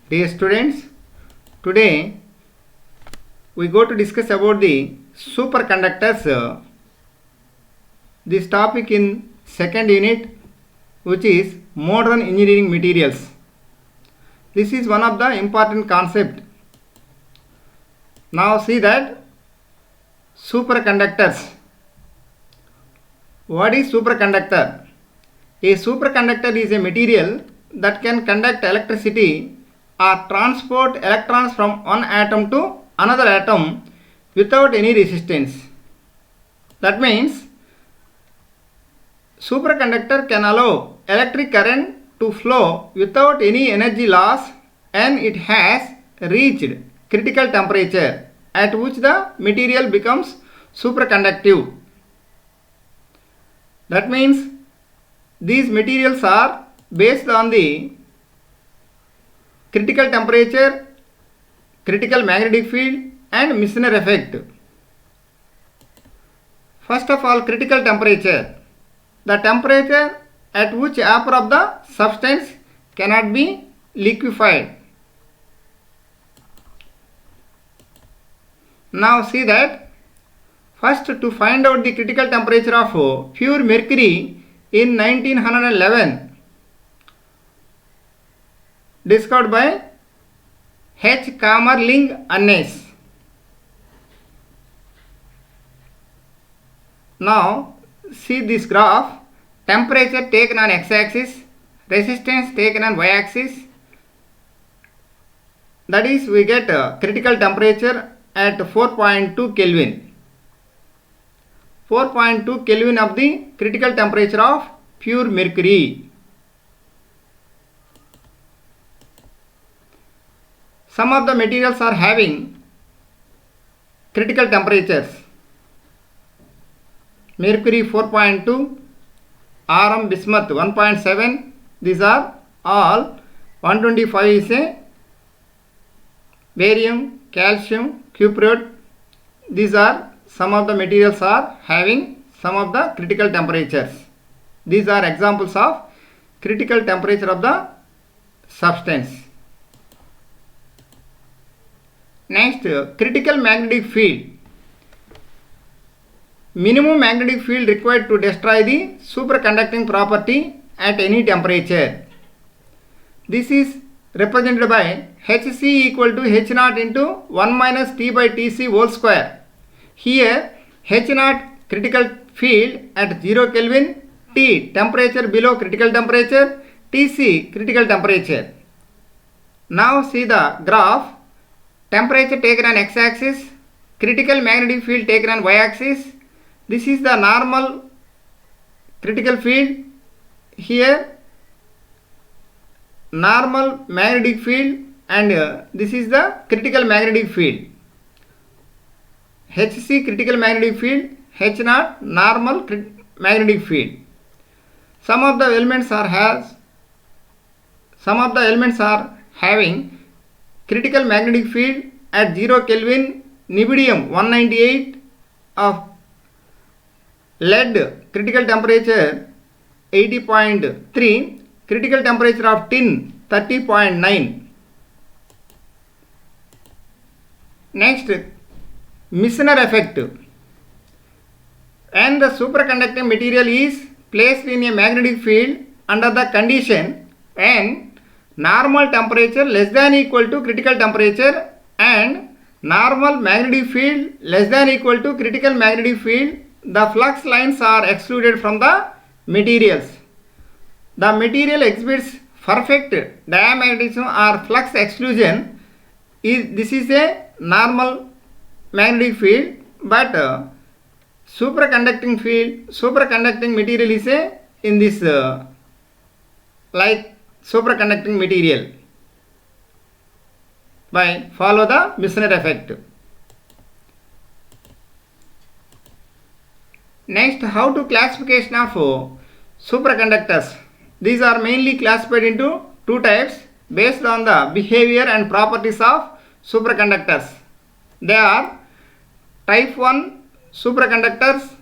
Dear students, today we go to discuss about the superconductors. This topic in second unit, which is modern engineering materials. This is one of the important concept. Now see that superconductors. What is superconductor? A superconductor is a material that can conduct electricity or transport electrons from one atom to another atom without any resistance. That means superconductor can allow electric current to flow without any energy loss, and it has reached critical temperature at which the material becomes superconductive. That means these materials are based on the critical temperature, critical magnetic field and Meissner effect. First of all, critical temperature. The temperature at which vapor of the substance cannot be liquefied. Now see that first, to find out the critical temperature of pure mercury in 1911, discovered by H. Kamerlingh Onnes. Now see this graph, temperature taken on x-axis, resistance taken on y-axis. That is, we get critical temperature at 4.2 Kelvin. 4.2 Kelvin of the critical temperature of pure mercury. Some of the materials are having critical temperatures. Mercury 4.2, Rm bismuth 1.7. These are all. 125 is a barium, calcium, cuprate. These are some of the materials are having some of the critical temperatures. These are examples of critical temperature of the substance. Next, critical magnetic field. Minimum magnetic field required to destroy the superconducting property at any temperature. This is represented by Hc equal to H0 into 1 minus T by Tc whole square. Here H0 critical field at 0 Kelvin, T temperature below critical temperature, Tc critical temperature. Now see the graph, temperature taken on x-axis, critical magnetic field taken on y-axis. This is the normal critical field. Here normal magnetic field, and this is the critical magnetic field. Hc critical magnetic field, H0 normal magnetic field. Some of the elements are having critical magnetic field at 0 Kelvin, nibbidium 198 of lead critical temperature 80.3, critical temperature of tin 30.9. Next, Meissner effect. And the superconducting material is placed in a magnetic field under the condition and normal temperature less than equal to critical temperature and normal magnetic field less than equal to critical magnetic field, the flux lines are excluded from the materials. The material exhibits perfect diamagnetism or flux exclusion. This is a normal magnetic field, but superconducting material is in this like superconducting material. By follow the Meissner effect. Next, how to classification of superconductors. These are mainly classified into two types based on the behavior and properties of superconductors. They are type 1 superconductors.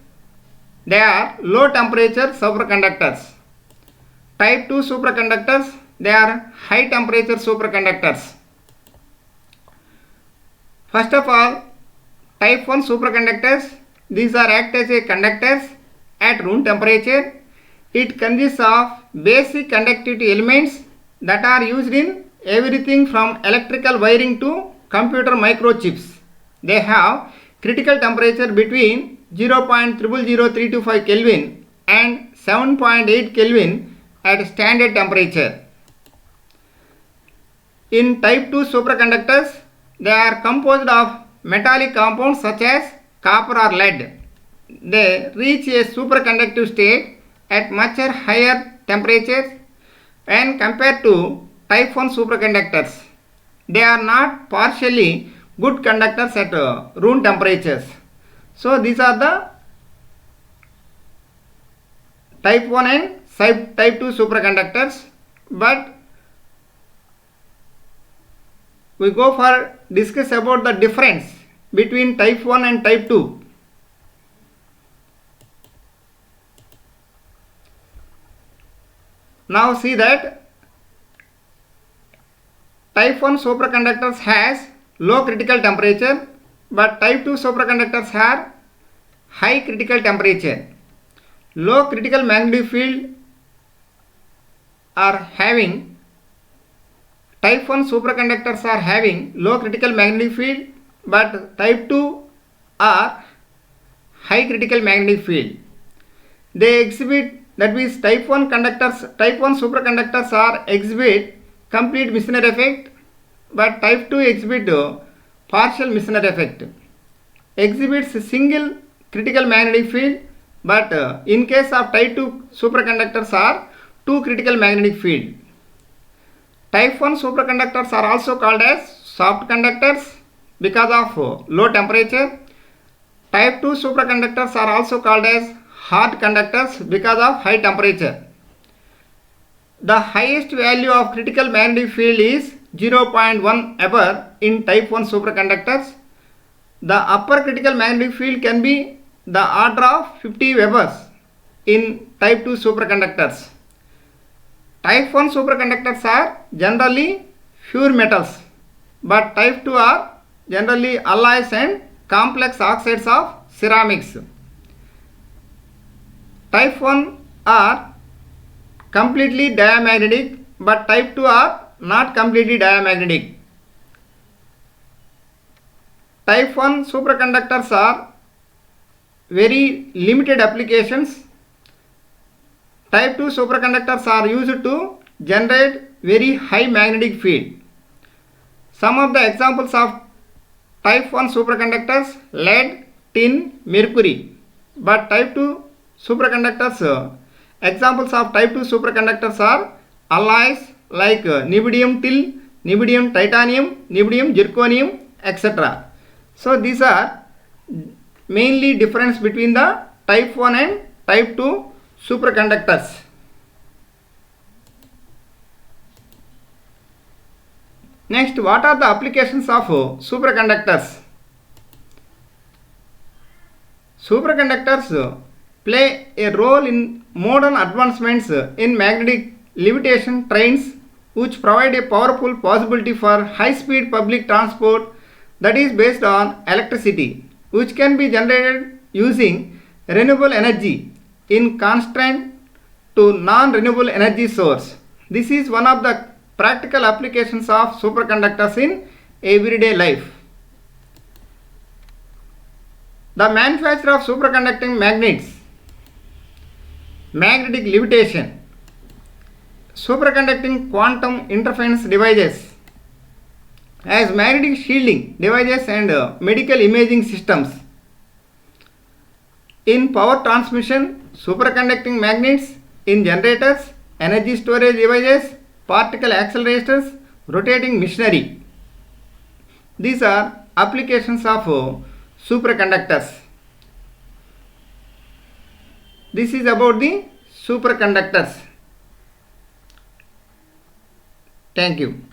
They are low temperature superconductors. Type 2 superconductors. They are high temperature superconductors. First of all, type 1 superconductors, these are act as a conductors at room temperature. It consists of basic conductivity elements that are used in everything from electrical wiring to computer microchips. They have critical temperature between 0.000325 Kelvin and 7.8 Kelvin at standard temperature. In type 2 superconductors, they are composed of metallic compounds such as copper or lead. They reach a superconductive state at much higher temperatures when compared to type 1 superconductors. They are not partially good conductors at room temperatures. So these are the type 1 and type 2 superconductors, but we go for discuss about the difference between type 1 and type 2. Now see that type 1 superconductors has low critical temperature, but type 2 superconductors have high critical temperature. Low critical magnetic field are having, type 1 superconductors are having low critical magnetic field, but type 2 are high critical magnetic field. They exhibit, that means type 1 superconductors are exhibit complete Meissner effect, but type 2 exhibit partial Meissner effect. Exhibits a single critical magnetic field, but in case of type 2 superconductors are two critical magnetic field. Type 1 superconductors are also called as soft conductors because of low temperature. Type 2 superconductors are also called as hard conductors because of high temperature. The highest value of critical magnetic field is 0.1 Weber in type 1 superconductors. The upper critical magnetic field can be the order of 50 Webers in type 2 superconductors. Type 1 superconductors are generally pure metals, but type 2 are generally alloys and complex oxides of ceramics. Type 1 are completely diamagnetic, but type 2 are not completely diamagnetic. Type 1 superconductors are very limited applications. Type 2 superconductors are used to generate very high magnetic field. Some of the examples of type 1 superconductors: lead, tin, mercury. But type 2 superconductors, examples of type 2 superconductors are alloys like niobium till, niobium titanium, niobium zirconium, etc. So these are mainly difference between the type 1 and type 2 superconductors. Next, what are the applications of superconductors? Superconductors play a role in modern advancements in magnetic levitation trains, which provide a powerful possibility for high-speed public transport that is based on electricity, which can be generated using renewable energy in contrast to non-renewable energy source. This is one of the practical applications of superconductors in everyday life. The manufacture of superconducting magnets, magnetic levitation, superconducting quantum interference devices, as magnetic shielding devices and medical imaging systems. In power transmission, superconducting magnets in generators, energy storage devices, particle accelerators, rotating machinery. These are applications of superconductors. This is about the superconductors. Thank you.